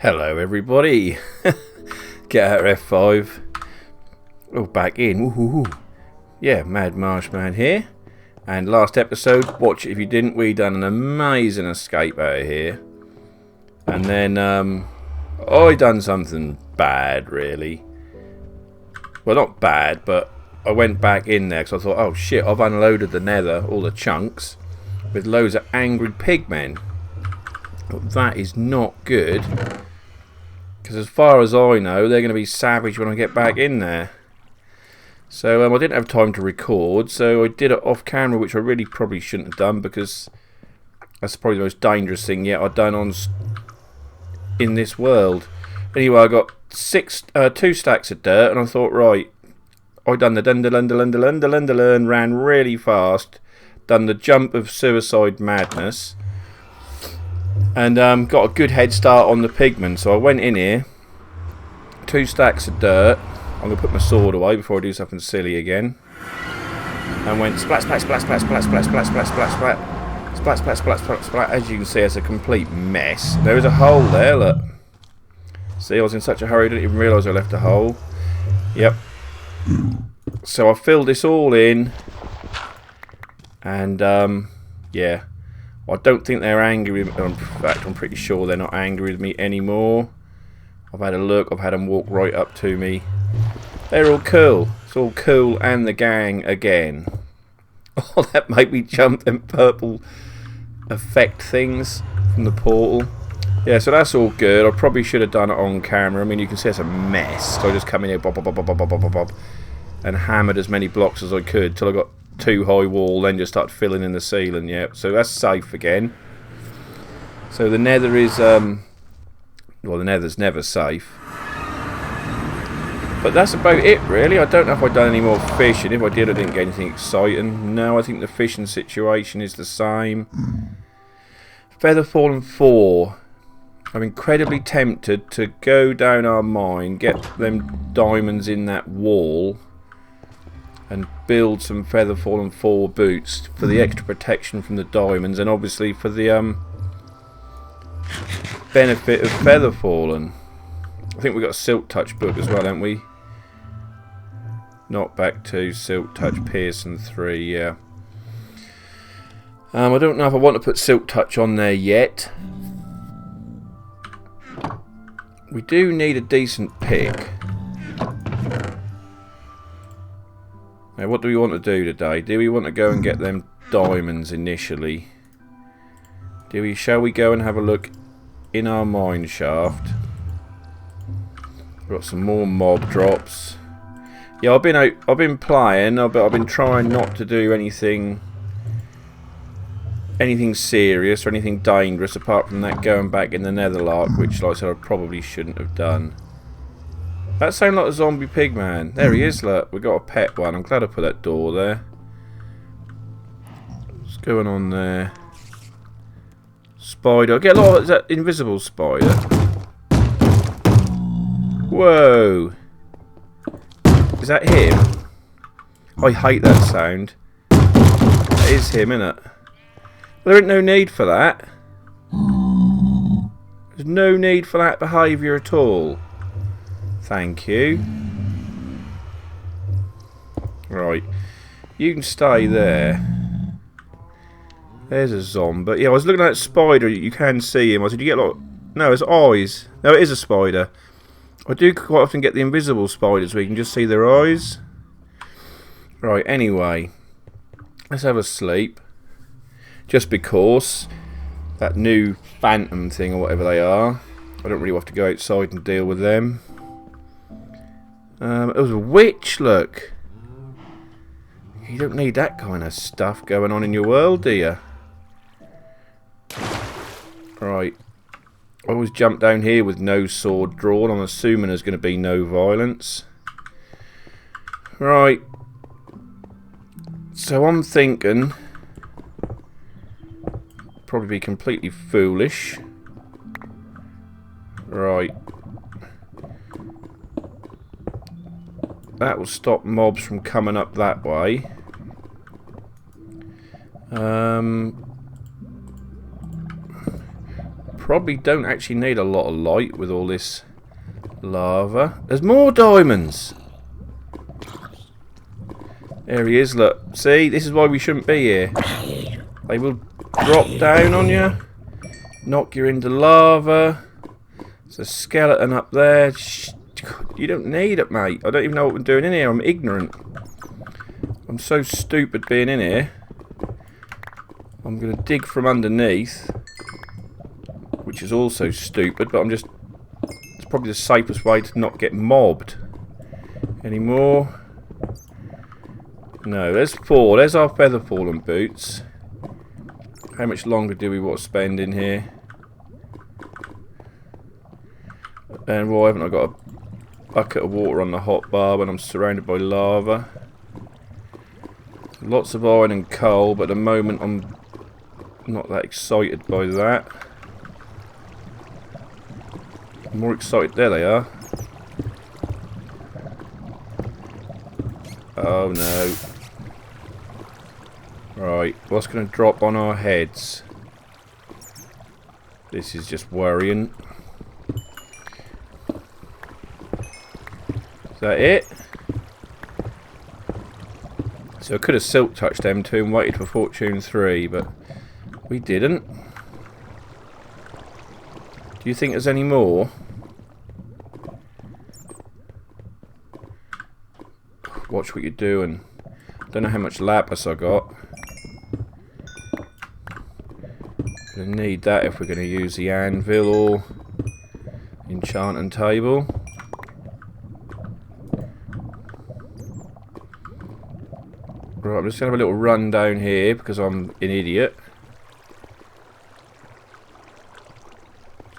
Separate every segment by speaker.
Speaker 1: Hello everybody. Get out F5. Oh, back in. Woohoo. Yeah, madmarshman here. And last episode, watch it if you didn't, we done an amazing escape out of here. And then I done something bad, really. Well, not bad, but I went back in there because I thought, oh shit, I've unloaded the nether, all the chunks, with loads of angry pigmen. That is not good, because as far as I know, they're going to be savage when I get back in there. So I didn't have time to record, so I did it off camera, which I really probably shouldn't have done, because that's probably the most dangerous thing yet I've done in this world. Anyway, I got 2 stacks of dirt, and I thought, right, I done the ran really fast, done the jump of suicide madness, and got a good head start on the pigmen. So I went in here, 2 stacks of dirt. I'm going to put my sword away before I do something silly again. And went splat, splat, splat, splat, splat, splat, splat, splat, splat, splat, splat, splat, splat, splat, splat. As you can see, it's a complete mess. There is a hole there, look. See, I was in such a hurry, I didn't even realise I left a hole. Yep. So I filled this all in. And, yeah. I don't think they're angry with me. In fact, I'm pretty sure they're not angry with me anymore. I've had a look. I've had them walk right up to me. They're all cool. It's all cool and the gang again. Oh, that made me jump them purple effect things from the portal. Yeah, so that's all good. I probably should have done it on camera. I mean, you can see it's a mess. So I just come in here, bob, bob, bob, bob, bob, bob, bob, bob, and hammered as many blocks as I could till I got too high wall, then just start filling in the ceiling. Yeah, so that's safe again. So the nether is well, the nether's never safe, but that's about it really. I don't know if I've done any more fishing. If I did, I didn't get anything exciting. No, I think the fishing situation is the same. Feather Fallen 4. I'm incredibly tempted to go down our mine, get them diamonds in that wall, and build some Feather Fallen 4 boots for the extra protection from the diamonds, and obviously for the benefit of Feather Fallen. I think we've got a Silk Touch book as well, haven't we? Not back to Silk Touch Pearson 3, yeah. I don't know if I want to put Silk Touch on there yet. We do need a decent pick. Now, what do we want to do today? Do we want to go and get them diamonds initially? Shall we go and have a look in our mine shaft? We've got some more mob drops. Yeah, I've been playing, but I've been trying not to do anything serious or anything dangerous, apart from that going back in the Netherlark, which, like I said, I probably shouldn't have done. That sounds like a zombie pig man. There he is, look. We got a pet one. I'm glad I put that door there. What's going on there? Spider. I get a lot of... Is that invisible spider? Whoa. Is that him? I hate that sound. That is him, isn't it? There ain't no need for that. There's no need for that behaviour at all. Thank you. Right. You can stay there. There's a zombie. Yeah, I was looking at that spider. You can see him. I said, you get a lot... No, it's eyes. No, it is a spider. I do quite often get the invisible spiders where you can just see their eyes. Right, anyway. Let's have a sleep. Just because that new phantom thing or whatever they are, I don't really have to go outside and deal with them. It was a witch, look. You don't need that kind of stuff going on in your world, do you? Right. I always jump down here with no sword drawn. I'm assuming there's going to be no violence. Right. So I'm thinking... probably be completely foolish. Right. That will stop mobs from coming up that way. probably don't actually need a lot of light with all this lava. There's more diamonds! There he is, look. See, this is why we shouldn't be here. They will drop down on you, knock you into lava. There's a skeleton up there. You don't need it, mate. I don't even know what I'm doing in here. I'm ignorant. I'm so stupid being in here. I'm going to dig from underneath, which is also stupid, but it's probably the safest way to not get mobbed. Any more? No, there's 4. There's our feather fallen boots. How much longer do we want to spend in here? And why haven't I got a bucket of water on the hot bar when I'm surrounded by lava? Lots of iron and coal, but at the moment I'm not that excited by that. I'm more excited. There they are. Oh no. Right, what's going to drop on our heads? This is just worrying. Is that it? So I could have silk touched them two and waited for Fortune 3, but we didn't. Do you think there's any more? Watch what you're doing. Don't know how much lapis I got. Gonna need that if we're gonna use the anvil or enchanting table. Right, I'm just gonna have a little run down here because I'm an idiot.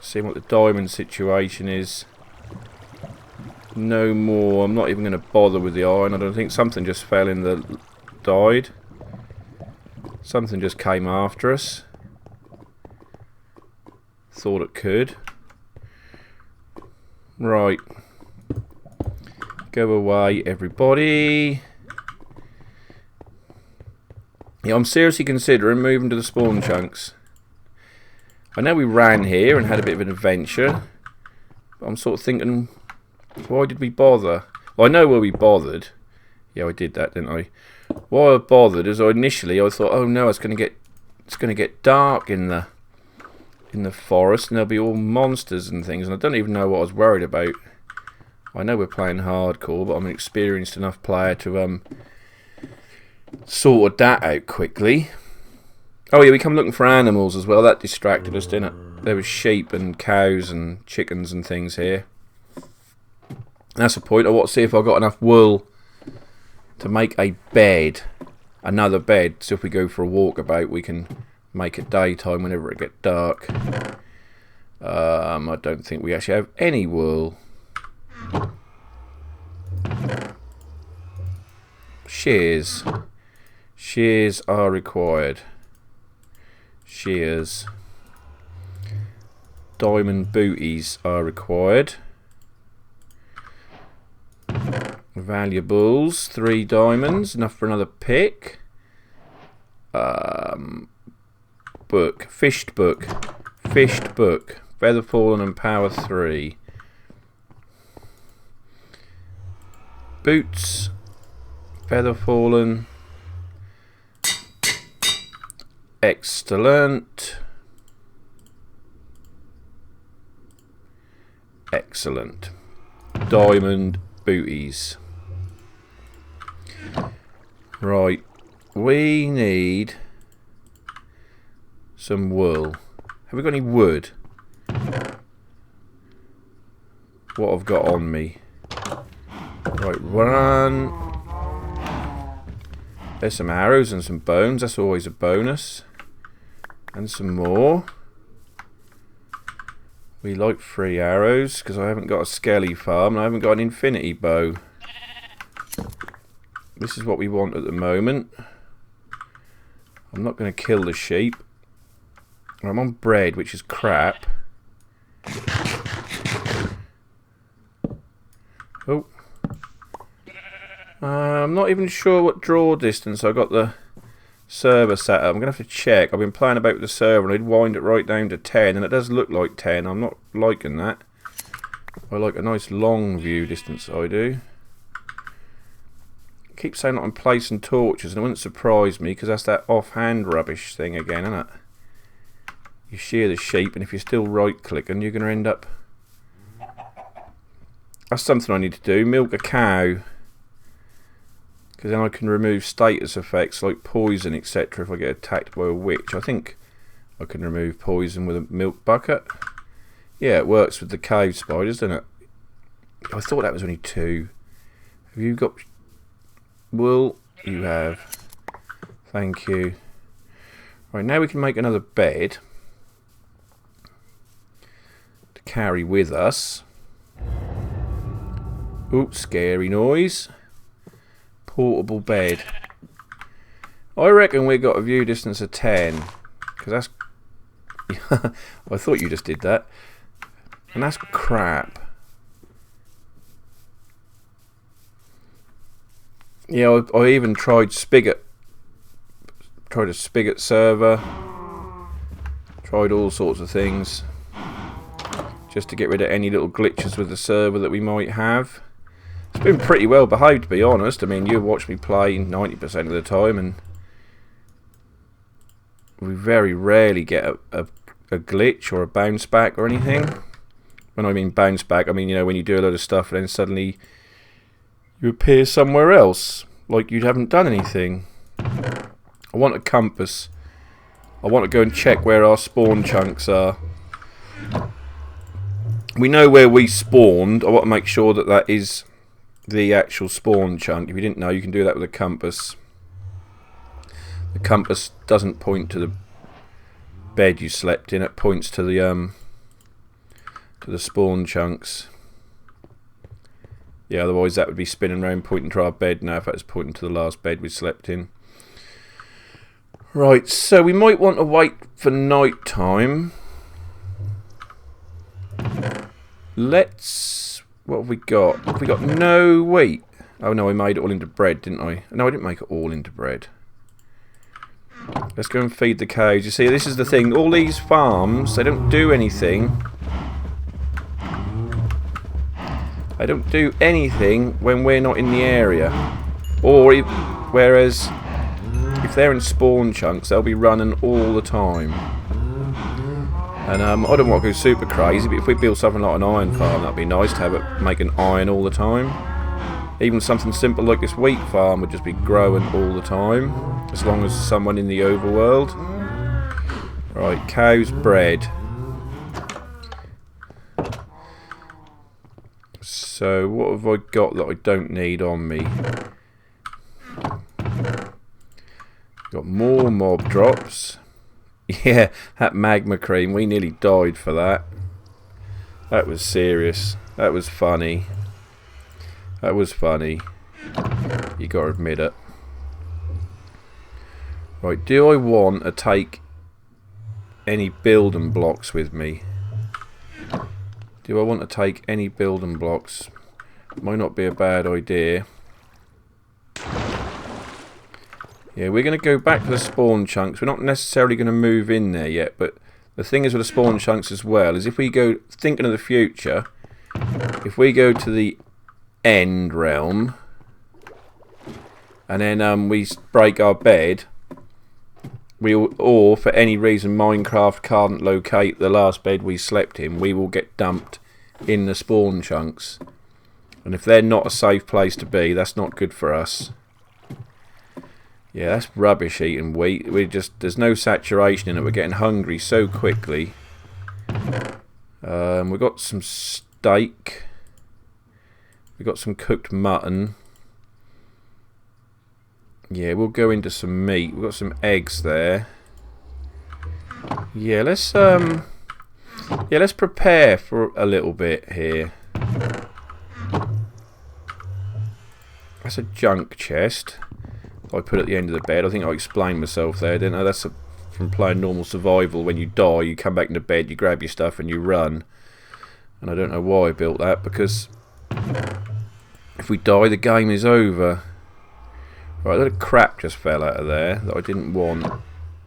Speaker 1: Seeing what the diamond situation is. No more. I'm not even going to bother with the iron. I don't think something just fell in the... died. Something just came after us. Thought it could. Right. Go away, everybody. Yeah, I'm seriously considering moving to the spawn chunks. I know we ran here and had a bit of an adventure. But I'm sort of thinking... why did we bother? Well, I know why we bothered. Yeah, I did that, didn't I? Why I bothered is initially I thought, oh no, it's going to get dark in the forest, and there'll be all monsters and things, and I don't even know what I was worried about. I know we're playing hardcore, but I'm an experienced enough player to sorted that out quickly. Oh yeah, we come looking for animals as well. That distracted us, didn't it? There was sheep and cows and chickens and things here. That's the point. I want to see if I've got enough wool to make a bed. Another bed. So if we go for a walkabout, we can make it daytime whenever it gets dark. I don't think we actually have any wool. Shears. Shears are required. Shears. Diamond booties are required. Valuables, 3 diamonds, enough for another pick. Book, fished book, feather fallen and power 3. Boots, feather fallen, excellent, excellent. Diamond booties. Right, we need some wool. Have we got any wood? What I've got on me. Right, run. There's some arrows and some bones. That's always a bonus. And some more. We like 3 arrows because I haven't got a skelly farm and I haven't got an infinity bow. This is what we want at the moment. I'm not going to kill the sheep. I'm on bread, which is crap. Oh. I'm not even sure what draw distance. I got the server setup. I'm going to have to check. I've been playing about with the server and I'd wind it right down to 10 and it does look like 10. I'm not liking that. I like a nice long view distance, I do. I keep saying that I'm placing torches and it wouldn't surprise me because that's that offhand rubbish thing again, isn't it? You shear the sheep and if you're still right clicking you're going to end up... That's something I need to do, milk a cow. Because then I can remove status effects like poison, etc. if I get attacked by a witch. I think I can remove poison with a milk bucket. Yeah, it works with the cave spiders, doesn't it? I thought that was only 2. Have you got wool? You have. Thank you. Right, now we can make another bed to carry with us. Oops, scary noise. Portable bed. I reckon we got a view distance of 10. Because that's... I thought you just did that. And that's crap. Yeah, I even tried Spigot. Tried a Spigot server. Tried all sorts of things. Just to get rid of any little glitches with the server that we might have. It's been pretty well behaved, to be honest. I mean, you watch me play 90% of the time, and we very rarely get a glitch or a bounce back or anything. When I mean bounce back, I mean, you know, when you do a load of stuff and then suddenly you appear somewhere else, like you haven't done anything. I want a compass. I want to go and check where our spawn chunks are. We know where we spawned. I want to make sure that that is the actual spawn chunk. If you didn't know, you can do that with a compass. The compass doesn't point to the bed you slept in, it points to the spawn chunks. Yeah, otherwise that would be spinning around pointing to our bed now if that was pointing to the last bed we slept in. Right, so we might want to wait for night time. Let's... what have we got? Have we got no wheat? Oh no, I made it all into bread, didn't I? No, I didn't make it all into bread. Let's go and feed the cows. You see, this is the thing. All these farms, they don't do anything. They don't do anything when we're not in the area. Or, whereas, if they're in spawn chunks, they'll be running all the time. And I don't want to go super crazy, but if we build something like an iron farm, that'd be nice to have it making iron all the time. Even something simple like this wheat farm would just be growing all the time, as long as someone in the overworld. Right, cows bred. So what have I got that I don't need on me? Got more mob drops. Yeah, that magma cream, we nearly died for that. That was serious. That was funny. That was funny. You gotta admit it. Right, do I want to take any building blocks with me? Do I want to take any building blocks? Might not be a bad idea. Yeah, we're going to go back to the spawn chunks. We're not necessarily going to move in there yet, but the thing is with the spawn chunks as well, is if we go, thinking of the future, if we go to the end realm, and then we break our bed, or for any reason Minecraft can't locate the last bed we slept in, we will get dumped in the spawn chunks. And if they're not a safe place to be, that's not good for us. Yeah, that's rubbish eating wheat. There's no saturation in it. We're getting hungry so quickly. We've got some steak. We've got some cooked mutton. Yeah, we'll go into some meat. We've got some eggs there. Yeah, let's prepare for a little bit here. That's a junk chest I put at the end of the bed. I think I explained myself there, didn't I? That's from playing normal survival. When you die, you come back into bed, you grab your stuff and you run. And I don't know why I built that, because if we die, the game is over. Right, a little crap just fell out of there that I didn't want.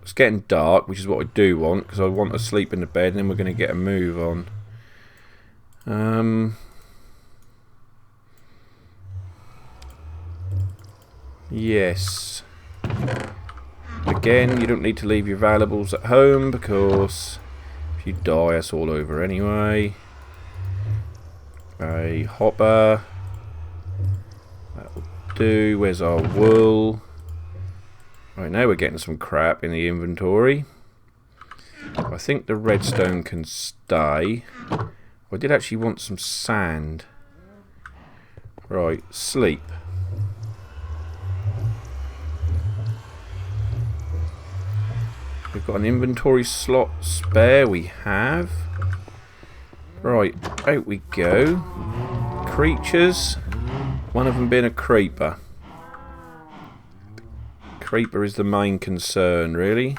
Speaker 1: It's getting dark, which is what I do want, because I want to sleep in the bed and then we're going to get a move on. Yes. Again, you don't need to leave your valuables at home because if you die, it's all over anyway. A hopper. That will do. Where's our wool? Right, now we're getting some crap in the inventory. I think the redstone can stay. I did actually want some sand. Right, sleep. We've got an inventory slot spare. We have. Right, out we go. Creatures. One of them being a creeper. Creeper is the main concern, really.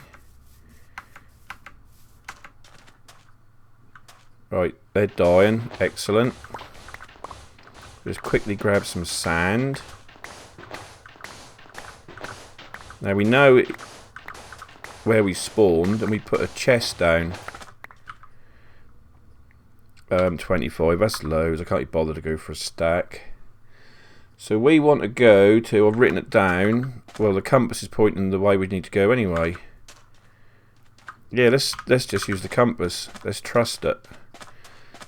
Speaker 1: Right, they're dying. Excellent. Just quickly grab some sand. Now we know where we spawned, and we put a chest down. 25, that's loads. I can't be bothered to go for a stack. So we want to go to, I've written it down. Well, the compass is pointing the way we need to go anyway. Yeah, let's just use the compass. Let's trust it.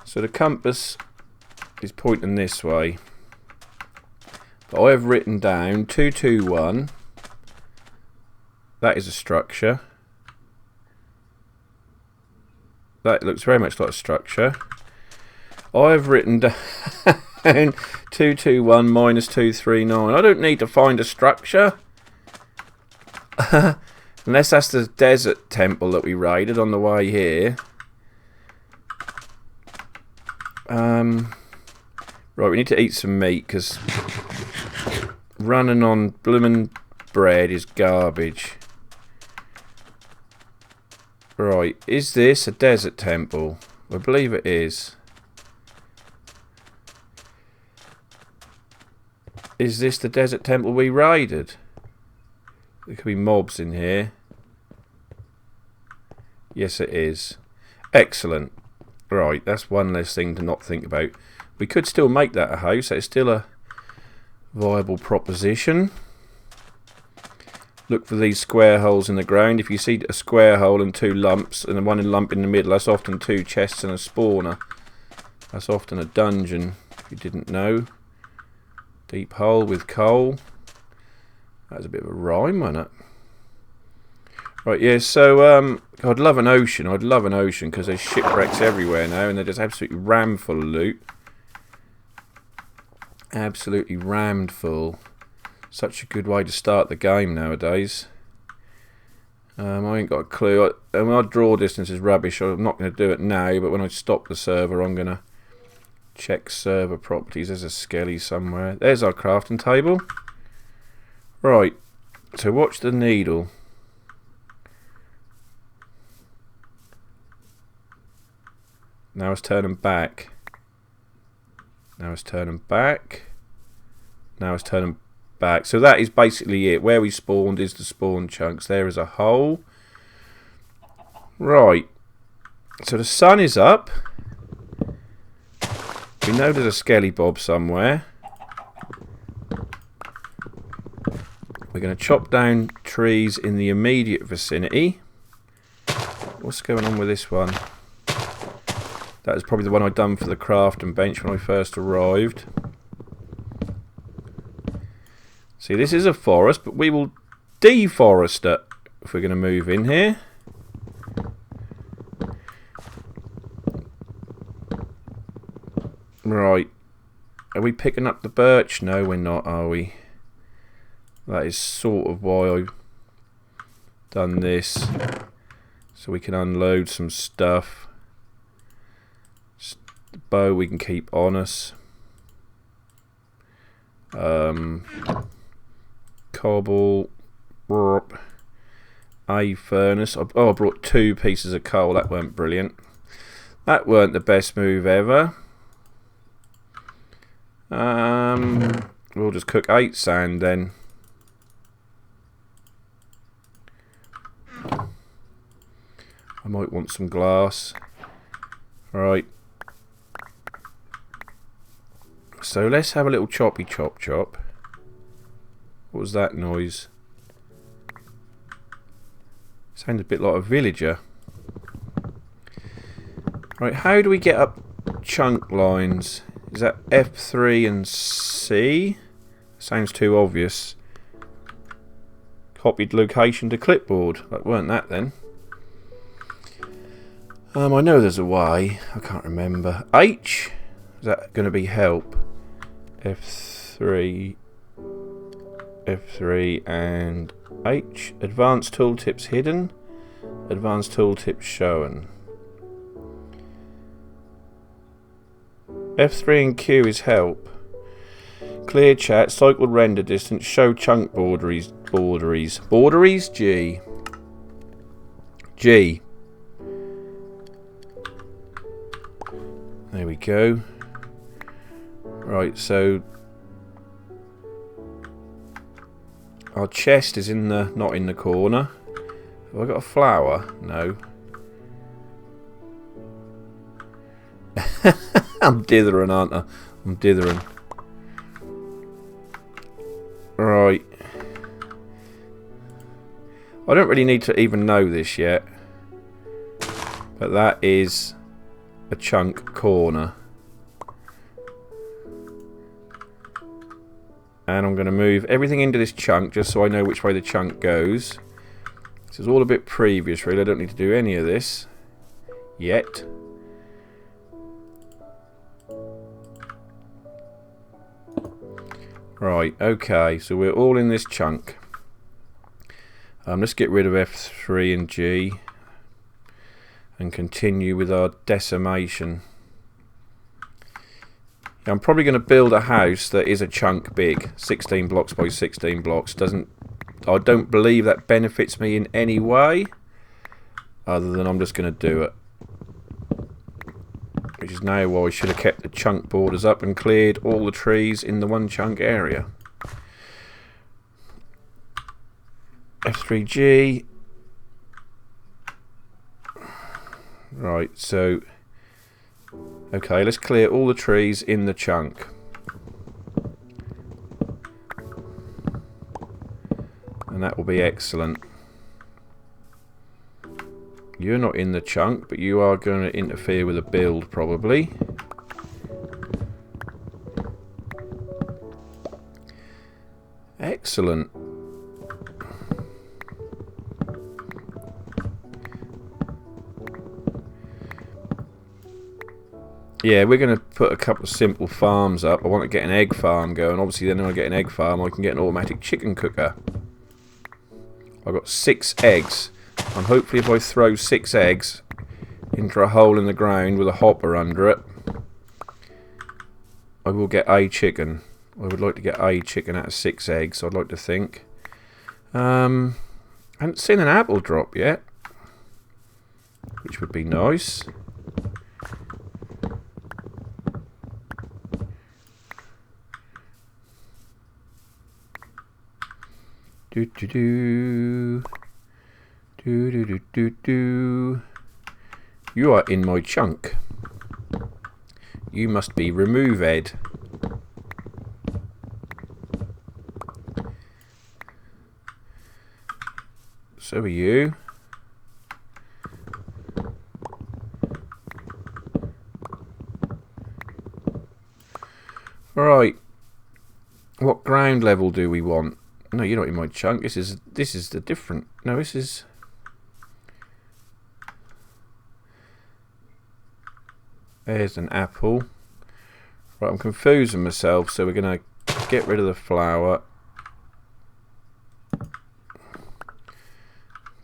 Speaker 1: So the compass is pointing this way. But I have written down 221. That is a structure. That looks very much like a structure. I have written down 221 minus 239. I don't need to find a structure. Unless that's the desert temple that we raided on the way here. Right, we need to eat some meat because running on bloomin' bread is garbage. Right, is this a desert temple? I believe it is. Is this the desert temple we raided? There could be mobs in here. Yes, it is. Excellent. Right, that's one less thing to not think about. We could still make that a house. It's still a viable proposition. Look for these square holes in the ground. If you see a square hole and two lumps, and one lump in the middle, that's often two chests and a spawner. That's often a dungeon, if you didn't know. Deep hole with coal. That was a bit of a rhyme, wasn't it? Right, yeah, so I'd love an ocean. I'd love an ocean because there's shipwrecks everywhere now and they're just absolutely rammed full of loot. Absolutely rammed full. Such a good way to start the game nowadays. I ain't got a clue. My draw distance is rubbish. I'm not going to do it now, but when I stop the server, I'm going to check server properties. There's a skelly somewhere. There's our crafting table. Right, so watch the needle. Now it's turning back. Now it's turning back. Now it's turning back. So that is basically it. Where we spawned is the spawn chunks. There is a hole. Right. So the sun is up. We know there's a skelly bob somewhere. We're going to chop down trees in the immediate vicinity. What's going on with this one? That is probably the one I'd done for the crafting bench when I first arrived. See, this is a forest, but we will deforest it if we're going to move in here. Right. Are we picking up the birch? No, we're not, are we? That is sort of why I've done this. So we can unload some stuff. The bow we can keep on us. Cobble. A furnace. Oh, I brought 2 pieces of coal. That weren't brilliant. That weren't the best move ever. We'll just cook 8 sand then. I might want some glass. Right. So let's have a little choppy chop chop. What was that noise? Sounds a bit like a villager. Right, how do we get up chunk lines? Is that F3 and C? Sounds too obvious. Copied location to clipboard. That weren't that then. I know there's a way. I can't remember. H? Is that going to be help? F3 and H. Advanced tooltips hidden. Advanced tooltips shown. F3 and Q is help. Clear chat, cycle render distance, show chunk borderies. Borderies? G. G. There we go. Right, so our chest is in the not in the corner. Have I got a flower? No. I'm dithering, aren't I? I'm dithering. Right. I don't really need to even know this yet. But that is a chunk corner. And I'm going to move everything into this chunk just so I know which way the chunk goes. This is all a bit previous really. I don't need to do any of this yet. Right, okay, so we're all in this chunk. Let's get rid of F3 and G and continue with our decimation. I'm probably going to build a house that is a chunk big, 16 blocks by 16 blocks. I don't believe that benefits me in any way, other than I'm just going to do it. Which is now why I should have kept the chunk borders up and cleared all the trees in the one chunk area. F3G. Right, so okay, let's clear all the trees in the chunk. And that will be excellent. You're not in the chunk, but you are going to interfere with a build probably. Excellent. Yeah, we're going to put a couple of simple farms up. I want to get an egg farm going. Obviously, then when I get an egg farm, I can get an automatic chicken cooker. I've got 6 eggs. And hopefully if I throw 6 eggs into a hole in the ground with a hopper under it, I will get a chicken. I would like to get a chicken out of 6 eggs, I'd like to think. I haven't seen an apple drop yet, which would be nice. Do. You are in my chunk. You must be removed. So are you. Right. What ground level do we want? No, you're not in my chunk. This is the different. No, this is. There's an apple. Right, I'm confusing myself, so we're going to get rid of the flower.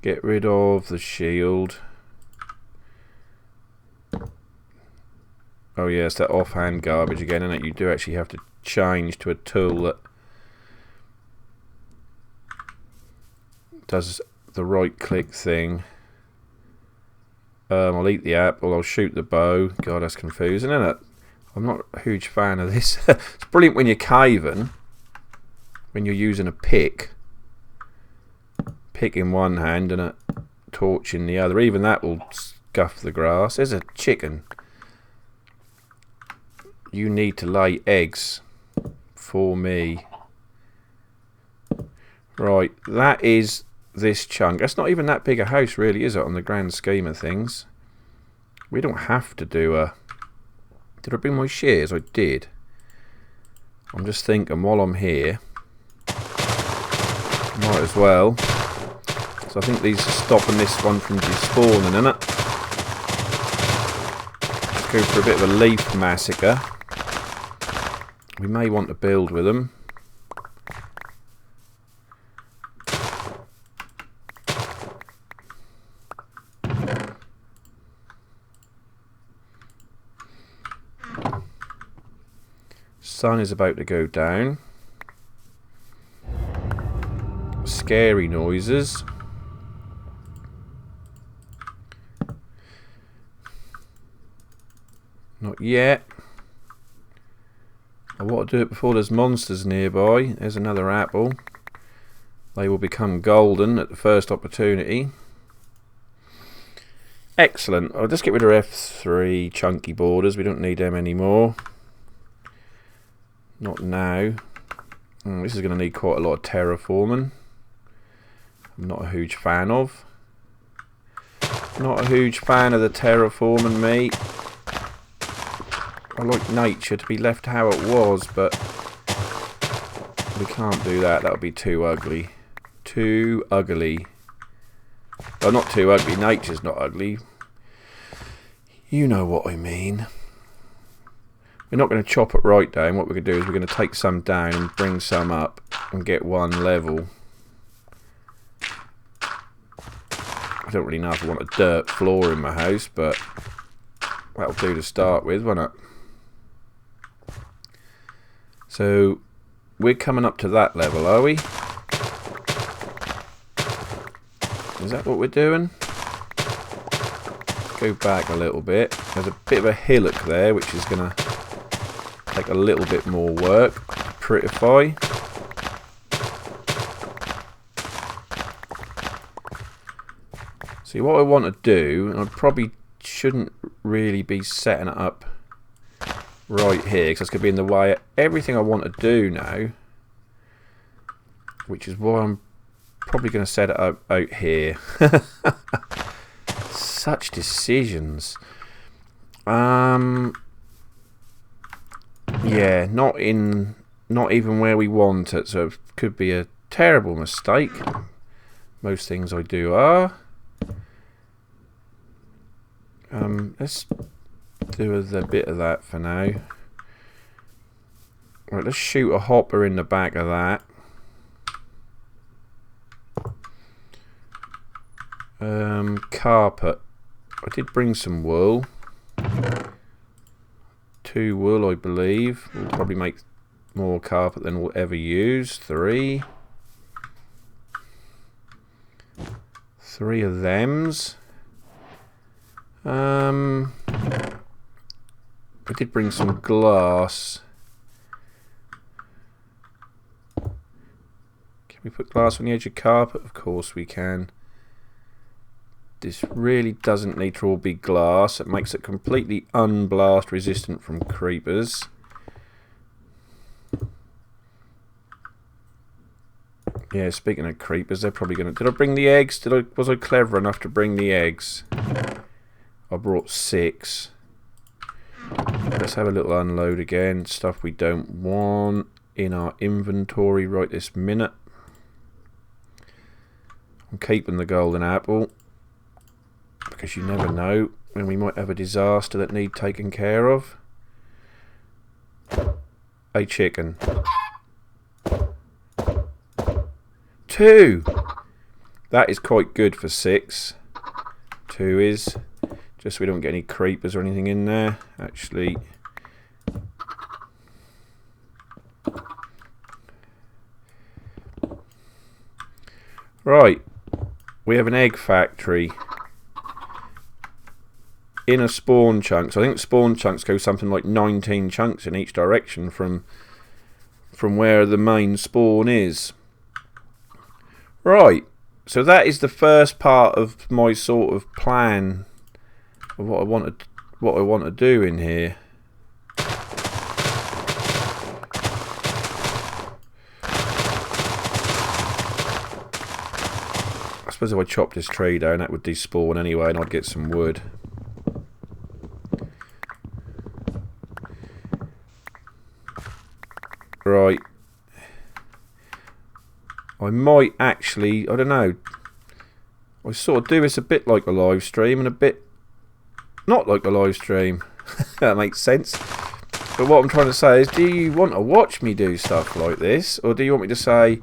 Speaker 1: Get rid of the shield. Oh yeah, it's that offhand garbage again, isn't it? You do actually have to change to a tool that does the right click thing. I'll eat the apple, I'll shoot the bow. God, that's confusing, isn't it? I'm not a huge fan of this. It's brilliant when you're caving, when you're using a pick. Pick in one hand and torch in the other. Even that will scuff the grass. There's a chicken. You need to lay eggs for me. Right, that is this chunk. That's not even that big a house, really, is it, on the grand scheme of things? We don't have to do a... Did I bring my shears? I did. I'm just thinking while I'm here, might as well. So I think these are stopping this one from despawning, isn't it? Let's go for a bit of a leaf massacre. We may want to build with them. Sun is about to go down. Scary noises. Not yet. I want to do it before there's monsters nearby. There's another apple. They will become golden at the first opportunity. Excellent. I'll just get rid of F3 chunky borders. We don't need them anymore. Not now. This is going to need quite a lot of terraforming. I'm not a huge fan of. Not a huge fan of the terraforming, mate. I like nature to be left how it was, but we can't do that. That would be too ugly. Too ugly. Well, not too ugly. Nature's not ugly. You know what I mean. We're not going to chop it right down. What we're going to do is we're going to take some down and bring some up and get one level. I don't really know if I want a dirt floor in my house, but that'll do to start with, won't it? So we're coming up to that level, are we? Is that what we're doing? Go back a little bit. There's a bit of a hillock there, which is going to take a little bit more work to prettify. See, what I want to do, and I probably shouldn't really be setting it up right here, because that's going to be in the way of everything I want to do now, which is why I'm probably going to set it up out here. Such decisions. Yeah, not even where we want it, so it could be a terrible mistake. Most things I do are. Let's do a bit of that for now. Right, let's shoot a hopper in the back of that. Carpet. I did bring some wool. 2 wool, I believe. We'll probably make more carpet than we'll ever use. 3. 3 of thems. I did bring some glass. Can we put glass on the edge of carpet? Of course we can. This really doesn't need to all be glass. It makes it completely unblast resistant from creepers. Yeah, speaking of creepers, they're probably going to... Did I bring the eggs? Was I clever enough to bring the eggs? I brought 6. Let's have a little unload again. Stuff we don't want in our inventory right this minute. I'm keeping the golden apple, because you never know when we might have a disaster that need taken care of. A chicken. 2! That is quite good for 6. 2 is. Just so we don't get any creepers or anything in there. Actually, right, we have an egg factory in a spawn chunk. So I think spawn chunks go something like 19 chunks in each direction from where the main spawn is. Right, So that is the first part of my sort of plan of what I want to do in here. I suppose if I chop this tree down, that would despawn anyway, and I'd get some wood. Right. I might actually, I don't know. I sort of do this a bit like a live stream and a bit not like a live stream. That makes sense. But what I'm trying to say is, do you want to watch me do stuff like this? Or do you want me to say,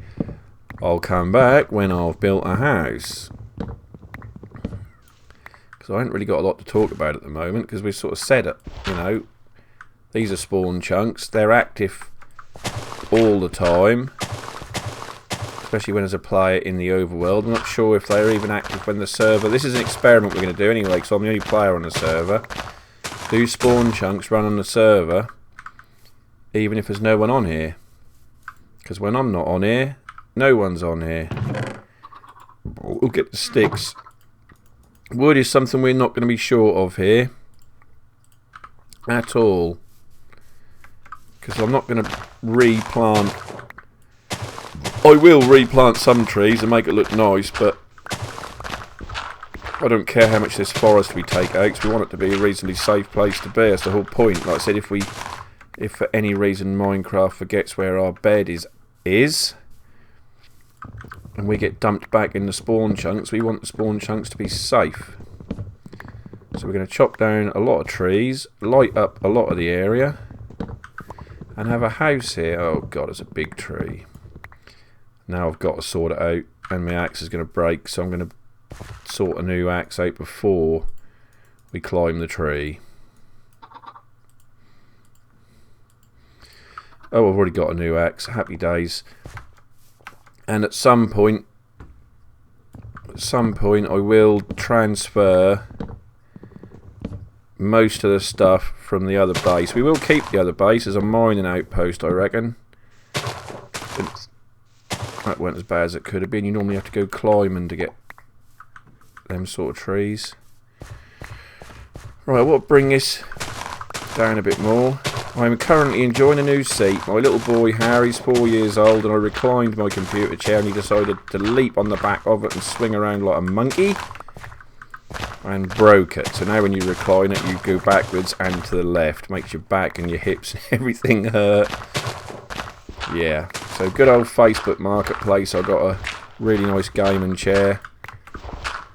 Speaker 1: I'll come back when I've built a house? Because I haven't really got a lot to talk about at the moment, because we've sort of said it, you know. These are spawn chunks. They're active all the time. Especially when there's a player in the overworld. I'm not sure if they're even active when the server... This is an experiment we're going to do anyway, because I'm the only player on the server. Do spawn chunks run on the server, even if there's no one on here? Because when I'm not on here, no one's on here. We'll get the sticks. Wood is something we're not going to be short of here. At all. Because I'm not going to replant... I will replant some trees and make it look nice, but I don't care how much this forest we take out, because we want it to be a reasonably safe place to be. That's the whole point. Like I said, if for any reason Minecraft forgets where our bed is, and we get dumped back in the spawn chunks, we want the spawn chunks to be safe. So we're going to chop down a lot of trees, light up a lot of the area, and have a house here. Oh god, it's a big tree. Now I've got to sort it out, and my axe is going to break, so I'm going to sort a new axe out before we climb the tree. Oh, I've already got a new axe. Happy days. And at some point I will transfer most of the stuff from the other base. We will keep the other base as a mining outpost, I reckon. That weren't as bad as it could have been. You normally have to go climbing to get them sort of trees. Right, we'll bring this down a bit more. I'm currently enjoying a new seat. My little boy Harry's 4 years old, and I reclined my computer chair and he decided to leap on the back of it and swing around like a monkey and broke it. So now when you recline it, you go backwards and to the left. Makes your back and your hips and everything hurt. Yeah, so good old Facebook Marketplace. I got a really nice gaming chair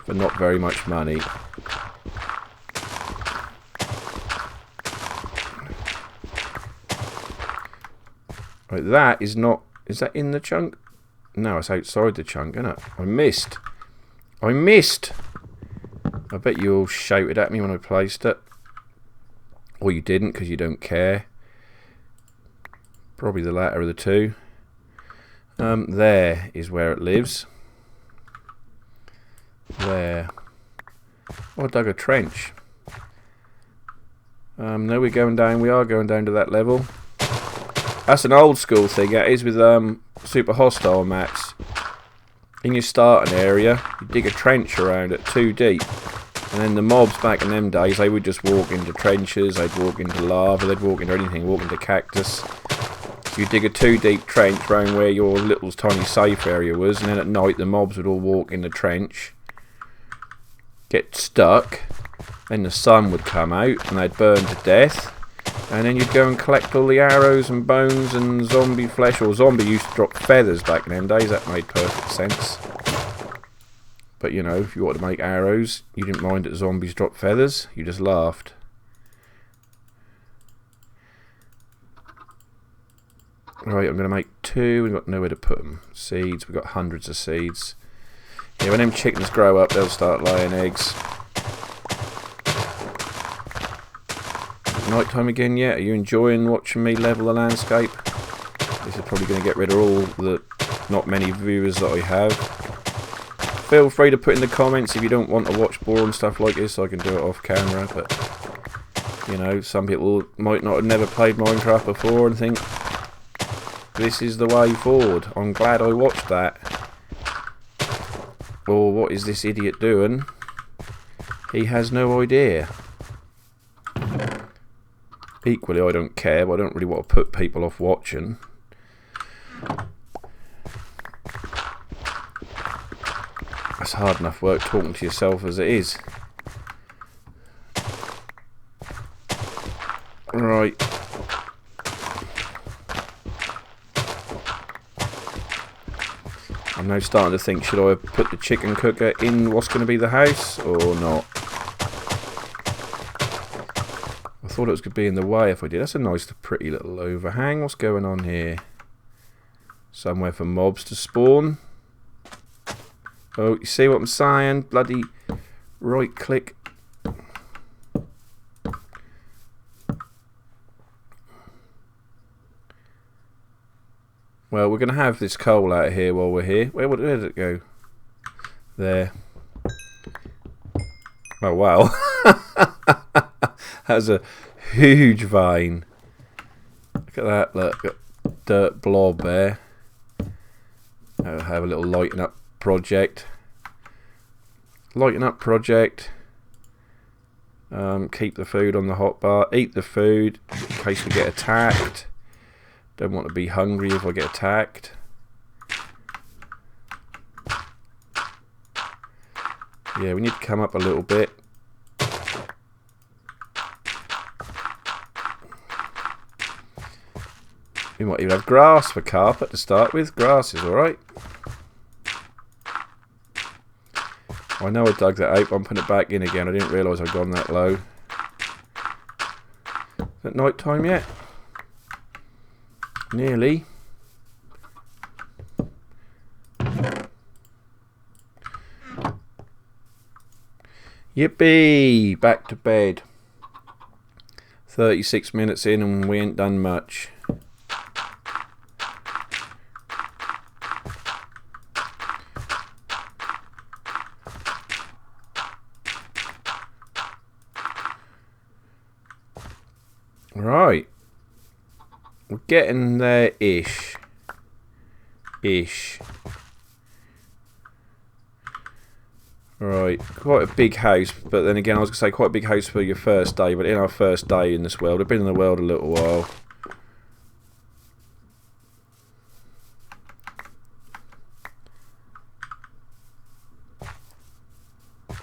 Speaker 1: for not very much money. Right, that is not... Is that in the chunk? No, it's outside the chunk, isn't it? I missed. I bet you all shouted at me when I placed it. Or you didn't, because you don't care. Probably the latter of the two. There is where it lives. There. Oh, I dug a trench. No, we're going down. We are going down to that level. That's an old school thing, that is, with super hostile mats. In your starting area, you dig a trench around it 2 deep. And then the mobs back in them days, they would just walk into trenches, they'd walk into lava, they'd walk into anything, walk into cactus. You dig a 2 deep trench around where your little tiny safe area was, and then at night the mobs would all walk in the trench, get stuck, then the sun would come out and they'd burn to death, and then you'd go and collect all the arrows and bones and zombie flesh. Or zombie used to drop feathers back in them days. That made perfect sense. But you know, if you wanted to make arrows, you didn't mind that zombies dropped feathers, you just laughed. Right, I'm going to make 2. We've got nowhere to put them. Seeds, we've got hundreds of seeds. Yeah, when them chickens grow up, they'll start laying eggs. Night time again yet? Are you enjoying watching me level the landscape? This is probably going to get rid of all the not many viewers that I have. Feel free to put in the comments if you don't want to watch boring stuff like this. I can do it off camera, but you know, some people might not have never played Minecraft before and think this is the way forward. I'm glad I watched that. Or what is this idiot doing? He has no idea. Equally, I don't care, but I don't really want to put people off watching. It's hard enough work talking to yourself as it is. Right. I'm now starting to think, should I put the chicken cooker in what's going to be the house or not? I thought it was going to be in the way if I did. That's a nice, pretty little overhang. What's going on here? Somewhere for mobs to spawn. Oh, you see what I'm saying? Bloody right click. Well, we're going to have this coal out here while we're here. Where did it go? There. Oh, wow. That's a huge vein. Look at that. Look. Dirt blob there. I'll have a little lighten up project. Lighten up project. Keep the food on the hotbar. Eat the food in case we get attacked. Don't want to be hungry if I get attacked. Yeah, we need to come up a little bit. We might even have grass for carpet to start with. Grass is alright. I know I dug that out, but I'm putting it back in again. I didn't realise I'd gone that low. Is it night time yet? Nearly. Yippee! Back to bed. 36 minutes in and we ain't done much. Right. We're getting there-ish. Right, quite a big house, but then again I was going to say quite a big house for your first day, but in our first day in this world, we've been in the world a little while.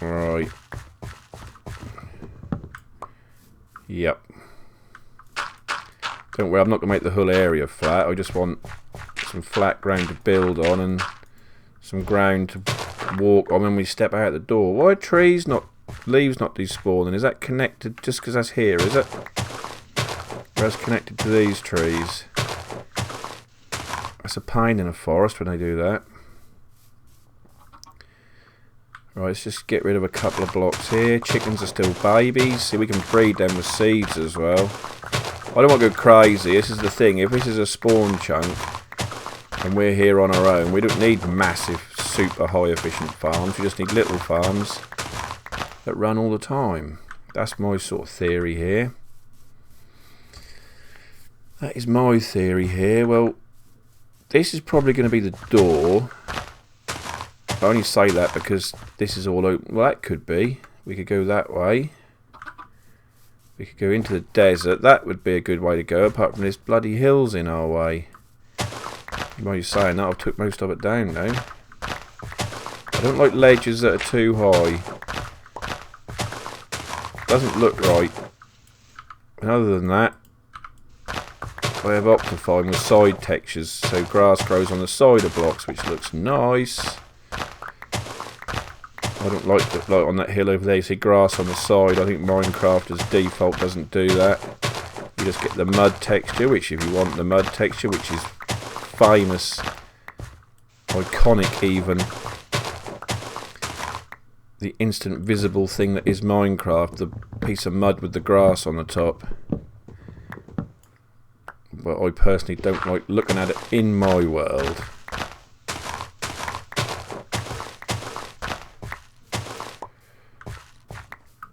Speaker 1: Right. Yep. Don't worry, I'm not going to make the whole area flat. I just want some flat ground to build on and some ground to walk on when we step out the door. Why are leaves not despawning? Is that connected just because that's here, is it? Or that's connected to these trees? That's a pain in a forest when they do that. Right, let's just get rid of a couple of blocks here. Chickens are still babies. See, we can breed them with seeds as well. I don't want to go crazy. This is the thing. If this is a spawn chunk and we're here on our own, we don't need massive, super high efficient farms. We just need little farms that run all the time. That's my sort of theory here. That is my theory here. Well, this is probably going to be the door. I only say that because this is all open. Well, that could be. We could go that way. We could go into the desert. That would be a good way to go, apart from there's bloody hills in our way. While you're saying that, I've took most of it down now. I don't like ledges that are too high. Doesn't look right. And other than that, I have optifine with side textures, so grass grows on the side of blocks, which looks nice. I don't like the, like on that hill over there, you see grass on the side. I think Minecraft as default doesn't do that. You just get the mud texture, which if you want the mud texture, which is famous, iconic even. The instant visible thing that is Minecraft, the piece of mud with the grass on the top. But I personally don't like looking at it in my world.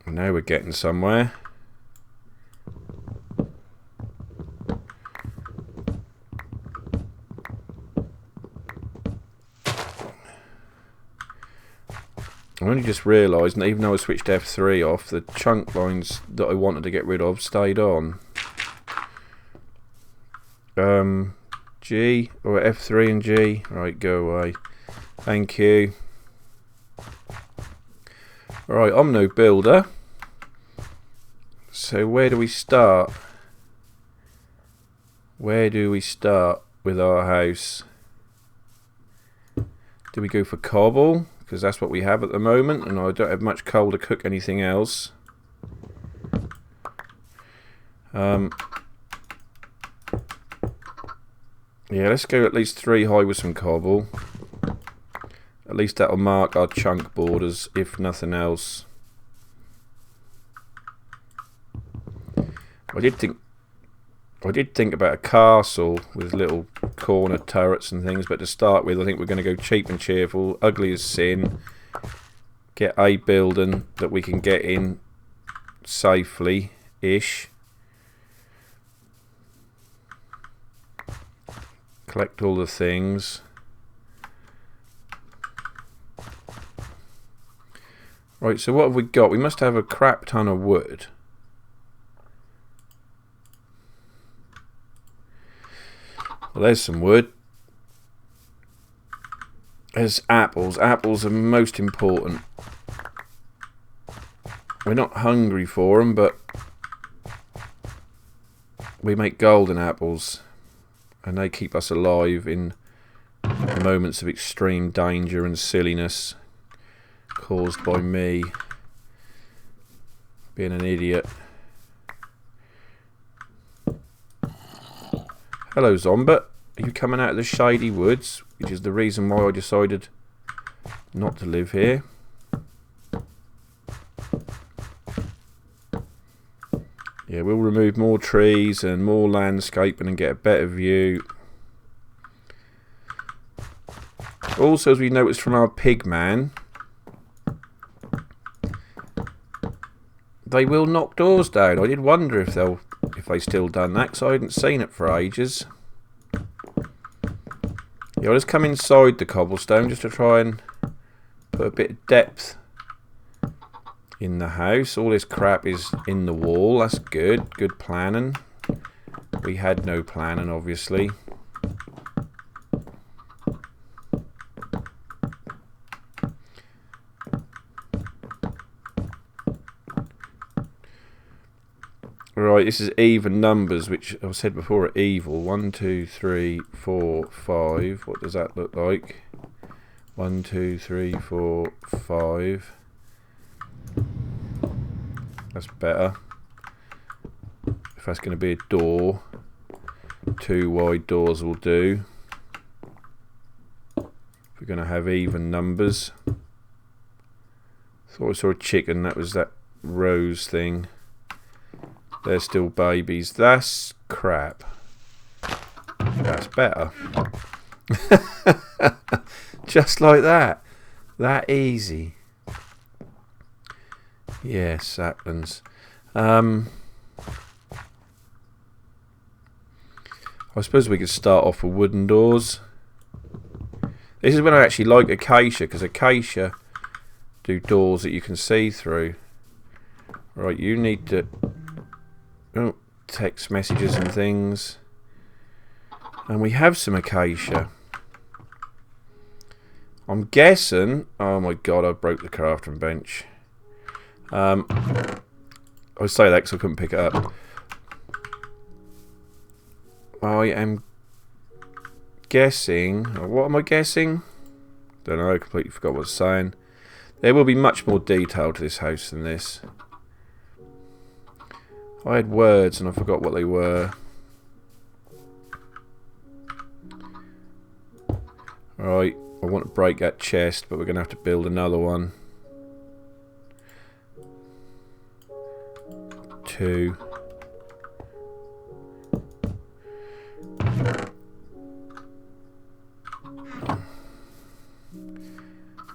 Speaker 1: Now we're getting somewhere. I only just realised, and even though I switched F3 off, the chunk lines that I wanted to get rid of stayed on. G, or F3 and G. Right, go away. Thank you. Right, I'm no builder. So where do we start? Where do we start with our house? Do we go for cobble? Because that's what we have at the moment, and I don't have much coal to cook anything else. Yeah, let's go at least 3 high with some cobble. At least that'll mark our chunk borders, if nothing else. I did think about a castle with little corner turrets and things, but to start with, I think we're going to go cheap and cheerful, ugly as sin. Get a building that we can get in safely-ish. Collect all the things. Right, so what have we got? We must have a crap ton of wood. Well, there's some wood. There's apples. Apples are most important. We're not hungry for them, but we make golden apples, and they keep us alive in moments of extreme danger and silliness caused by me being an idiot. Hello, Zombot. Are you coming out of the shady woods? Which is the reason why I decided not to live here. Yeah, we'll remove more trees and more landscaping and get a better view. Also, as we noticed from our pig man, they will knock doors down. I did wonder if they still done that, because I hadn't seen it for ages. Yeah, I'll just come inside the cobblestone just to try and put a bit of depth in the house. All this crap is in the wall. That's good. Good planning. We had no planning, obviously. Right, this is even numbers, which I said before are evil. 1, 2, 3, 4, 5. What does that look like? 1, 2, 3, 4, 5. That's better. If that's going to be a door, 2 wide doors will do. If we're going to have even numbers. Thought I saw a chicken. That was that rose thing. They're still babies. That's crap. That's better. Just like that. That easy. Yeah, saplings. I suppose we could start off with wooden doors. This is when I actually like acacia, because acacia do doors that you can see through. Right, you need to... Oh, text messages and things. And we have some acacia. I'm guessing... Oh my god, I broke the crafting bench. I say that because I couldn't pick it up. I am guessing... What am I guessing? Don't know, I completely forgot what I was saying. There will be much more detail to this house than this. I had words and I forgot what they were. Right, I want to break that chest, but we're going to have to build another one. 2.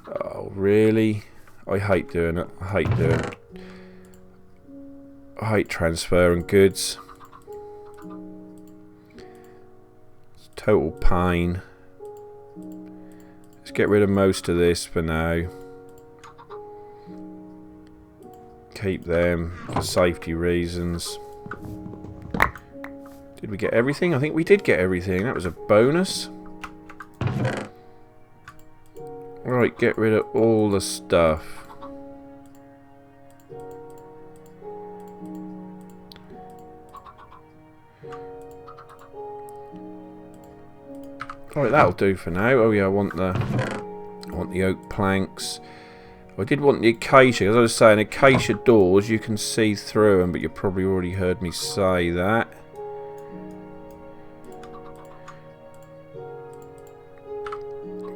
Speaker 1: Oh, really? I hate doing it. I hate doing it. I hate transferring goods. It's total pain. Let's get rid of most of this for now. Keep them for safety reasons. Did we get everything? I think we did get everything. That was a bonus. Right, get rid of all the stuff. Right, that'll do for now. Oh yeah, I want the oak planks. I did want the acacia. As I was saying, acacia doors, you can see through them, but you probably already heard me say that.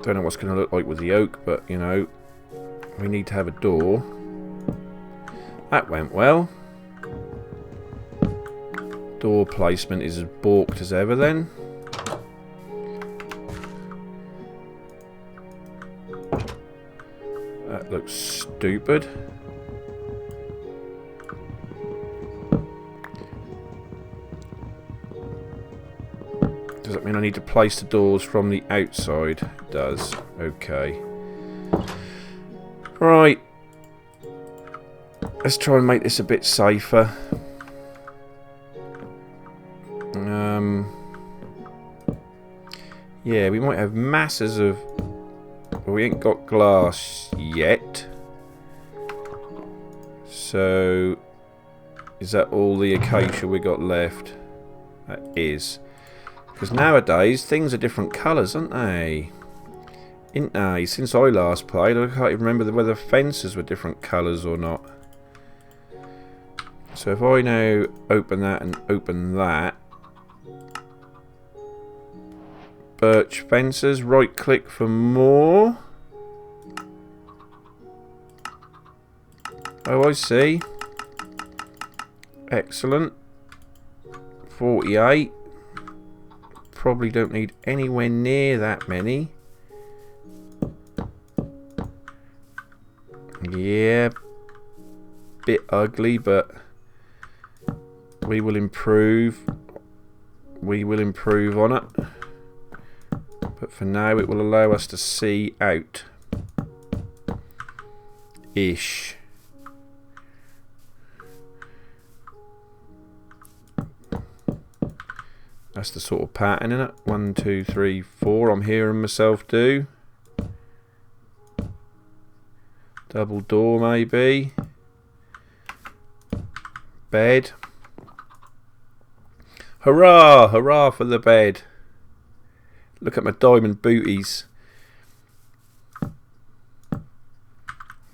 Speaker 1: Don't know what's going to look like with the oak, but you know, we need to have a door. That went well. Door placement is as balked as ever then. That looks stupid. Does that mean I need to place the doors from the outside? It does. Okay. Right. Let's try and make this a bit safer. Yeah, we might have masses of... Well, we ain't got glass yet. So... Is that all the acacia we got left? That is. Because nowadays, things are different colours, aren't they? Ain't they? Since I last played, I can't even remember whether fences were different colours or not. So if I now open that and open that... Birch fences, right click for more. Oh, I see. Excellent. 48. Probably don't need anywhere near that many. Yeah. Bit ugly, but we will improve. We will improve on it. But for now, it will allow us to see out. Ish. That's the sort of pattern in it. 1, 2, 3, 4. I'm hearing myself do. Double door maybe. Bed. Hurrah! Hurrah for the bed. Look at my diamond booties.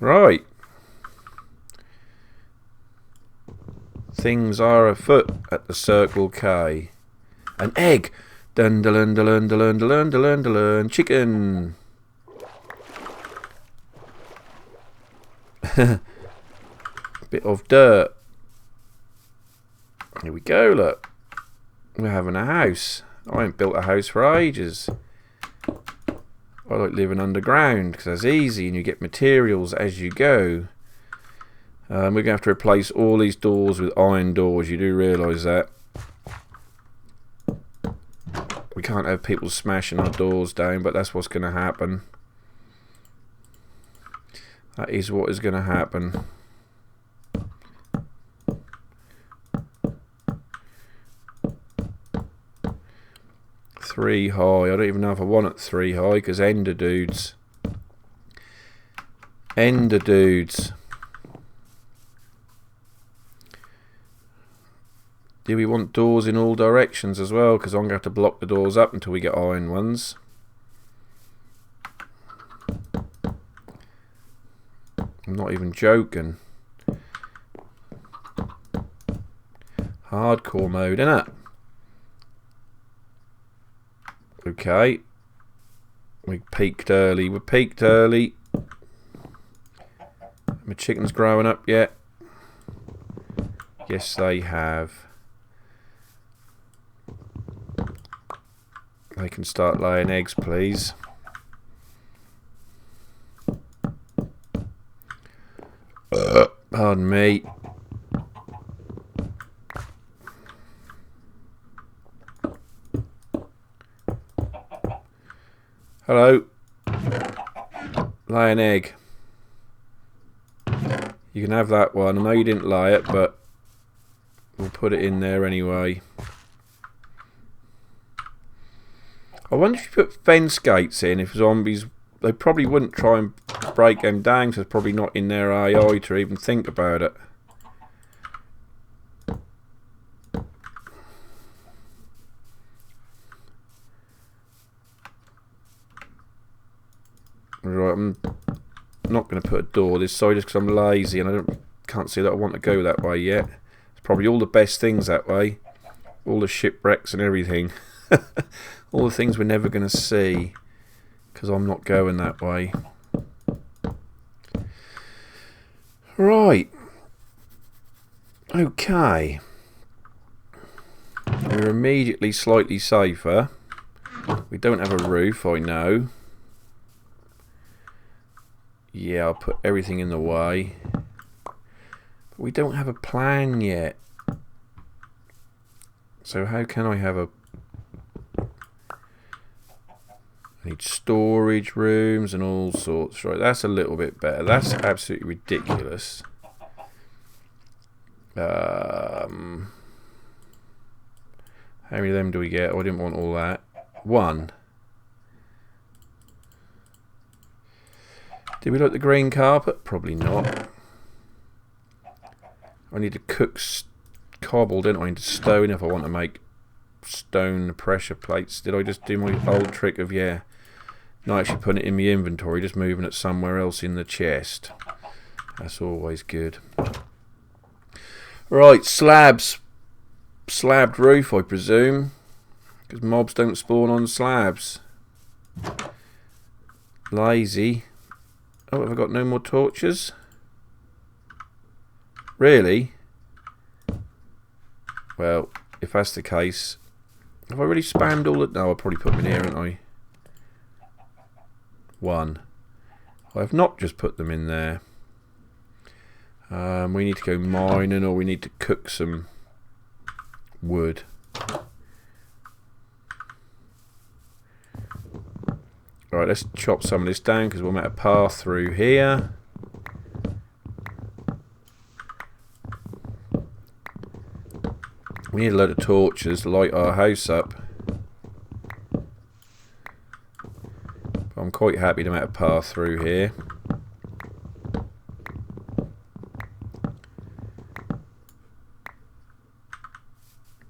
Speaker 1: Right. Things are afoot at the Circle K. An egg. Dun dun dun dun dun dun dun dun dun dun. Chicken. Bit of dirt. Here we go, look. We're having a house. I ain't built a house for ages. I like living underground because that's easy and you get materials as you go. We're going to have to replace all these doors with iron doors. You do realise that. We can't have people smashing our doors down, but that's what's going to happen. That is what is going to happen. Three high. I don't even know if I want it 3 high because ender dudes. Ender dudes. Do we want doors in all directions as well? Because I'm going to have to block the doors up until we get iron ones. I'm not even joking. Hardcore mode, innit? Okay. We peaked early. We peaked early. My chickens growing up yet? Yes, they have. They can start laying eggs, please. Pardon me. Hello. Lay an egg. You can have that one. I know you didn't lay it, but we'll put it in there anyway. I wonder if you put fence gates in, if zombies, they probably wouldn't try and break them down, because it's probably not in their AI to even think about it. Right, I'm not going to put a door this side just because I'm lazy and I can't see that I want to go that way yet. It's probably all the best things that way. All the shipwrecks and everything. All the things we're never going to see because I'm not going that way. Right. Okay. We're immediately slightly safer. We don't have a roof, I know. Yeah, I'll put everything in the way. But we don't have a plan yet. So how can I have a... I need storage rooms and all sorts. Right, that's a little bit better. That's absolutely ridiculous. How many of them do we get? Oh, I didn't want all that. 1. Did we like the green carpet? Probably not. I need to cook cobble, didn't I, into stone if I want to make stone pressure plates. Did I just do my old trick of, yeah, not actually putting it in my inventory, just moving it somewhere else in the chest? That's always good. Right, slabs. Slabbed roof, I presume, because mobs don't spawn on slabs. Lazy. Oh, have I got no more torches? Really? Well, if that's the case, have I really spammed all the... No, I'll probably put them in here, haven't I? 1. I have not just put them in there. We need to go mining, or we need to cook some wood. Right, let's chop some of this down because we'll make a path through here. We need a load of torches to light our house up. But I'm quite happy to make a path through here.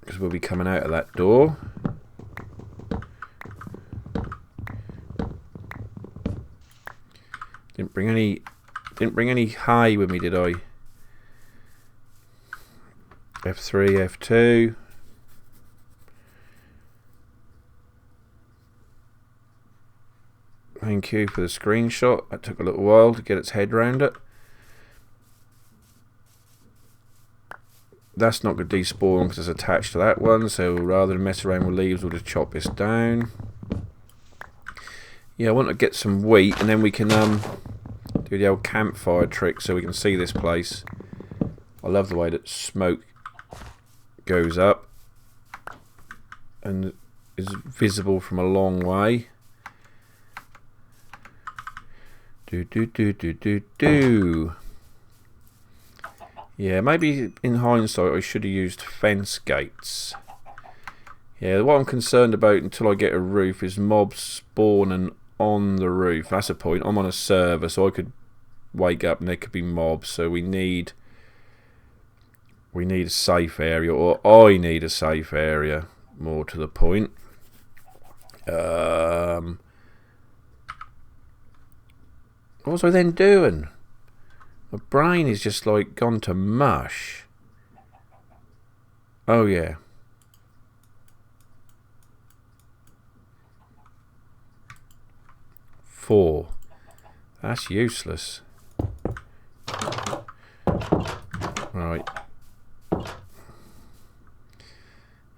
Speaker 1: Because we'll be coming out of that door. Didn't bring any hay with me, did I? F3, F2. Thank you for the screenshot. That took a little while to get its head round it. That's not going to despawn because it's attached to that one, so rather than mess around with leaves, we'll just chop this down. Yeah, I want to get some wheat and then we can do the old campfire trick so we can see this place. I love the way that smoke goes up and is visible from a long way. Yeah, maybe in hindsight I should have used fence gates. Yeah, what I'm concerned about until I get a roof is mobs spawning on the roof. That's the point. I'm on a server, so I could wake up and there could be mobs. So we need a safe area, or I need a safe area, more to the point. What was I then doing? My brain is just like gone to mush. Oh yeah. Four. That's useless. Right.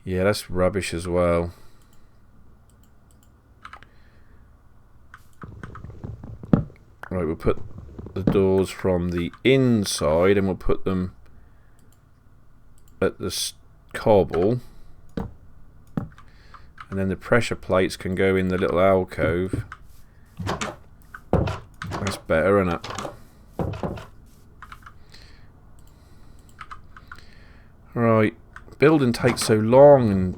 Speaker 1: Yeah, that's rubbish as well. Right, we'll put the doors from the inside and we'll put them at the cobble. And then the pressure plates can go in the little alcove. That's better, isn't it? building takes so long, and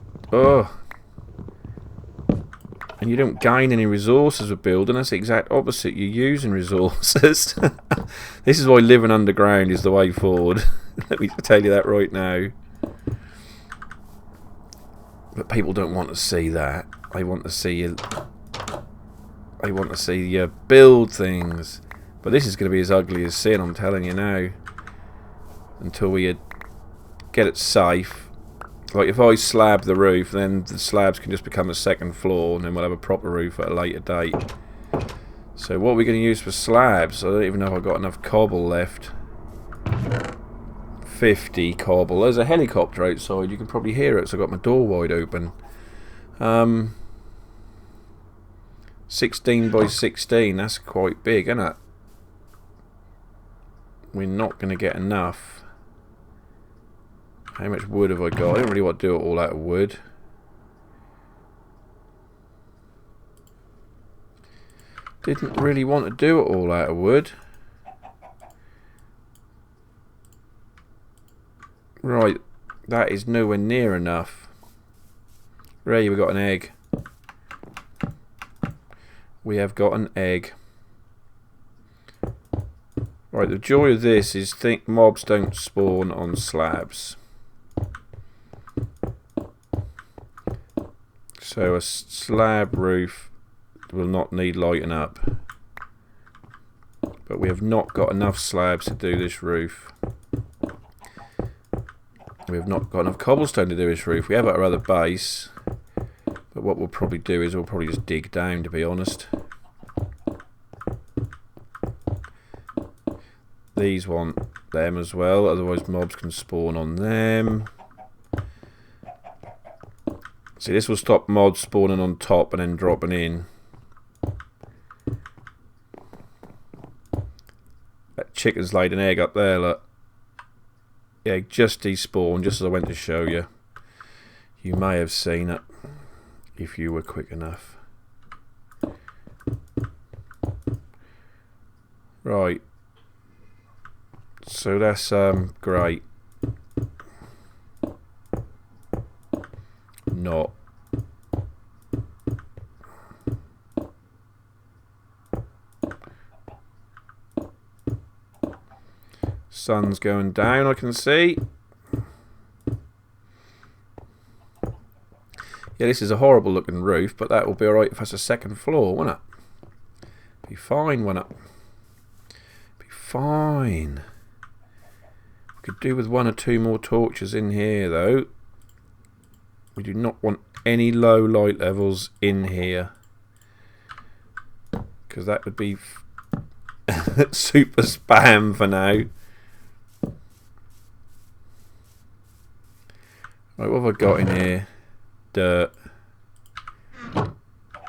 Speaker 1: and you don't gain any resources with building. That's the exact opposite. You're using resources. This is why living underground is the way forward. Let me tell you that right now. But people don't want to see that. They want to see you. They want to see you build things. But this is going to be as ugly as sin, I'm telling you now. Until we get it safe. Like if I slab the roof, then the slabs can just become a second floor, and then we'll have a proper roof at a later date. So what are we going to use for slabs? I don't even know if I've got enough cobble left. 50 cobble. There's a helicopter outside. You can probably hear it, so I've got my door wide open. 16 by 16. That's quite big, isn't it? We're not going to get enough. How much wood have I got? I don't really want to do it all out of wood. Didn't really want to do it all out of wood. Right, that is nowhere near enough. Ray, we got an egg. We have got an egg. Right, the joy of this is mobs don't spawn on slabs. So a slab roof will not need lighting up. But we have not got enough slabs to do this roof. We have not got enough cobblestone to do this roof. We have our other base. But what we'll probably do is we'll probably just dig down, to be honest. These want them as well, otherwise mobs can spawn on them. See, this will stop mobs spawning on top and then dropping in. That chicken's laid an egg up there, look. The egg just despawned, just as I went to show you. You may have seen it, if you were quick enough. Right. So that's great. Not. Sun's going down, I can see. Yeah, this is a horrible looking roof, but that will be alright if that's a second floor, won't it? Be fine, won't it? Be fine. We could do with 1 or 2 more torches in here, though. We do not want any low light levels in here, because that would be super spam for now. Right, what have I got in here? Dirt. But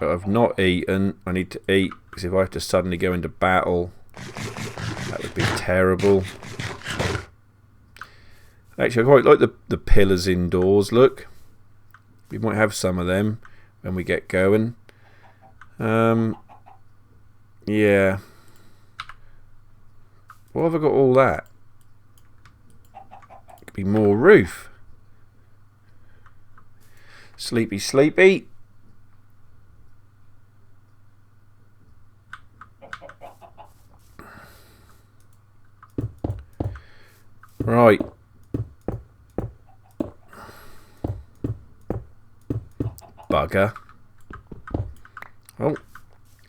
Speaker 1: I've not eaten. I need to eat, because if I have to suddenly go into battle, that would be terrible. Actually, I quite like the pillars indoors, look. We might have some of them when we get going. Yeah. Why have I got all that? Could be more roof. Sleepy, sleepy. Right. Bugger. Oh,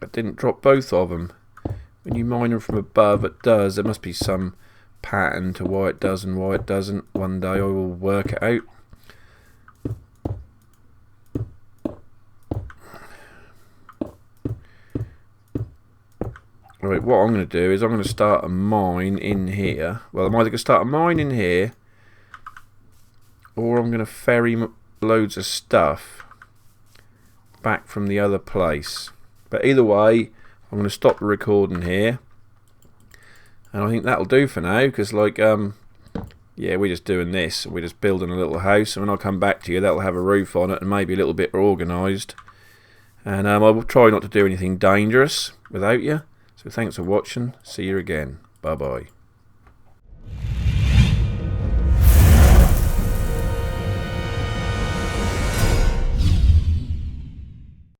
Speaker 1: I didn't drop both of them. When you mine them from above, it does. There must be some pattern to why it does and why it doesn't. One day I will work it out. Right, what I'm going to do is I'm going to start a mine in here. Well, I'm either going to start a mine in here, or I'm going to ferry loads of stuff back from the other place. But either way, I'm going to stop the recording here, and I think that'll do for now, because like yeah, we're just doing this, we're just building a little house, and when I come back to you, that'll have a roof on it and maybe a little bit organised, and I will try not to do anything dangerous without you. So thanks for watching, see you again, bye bye.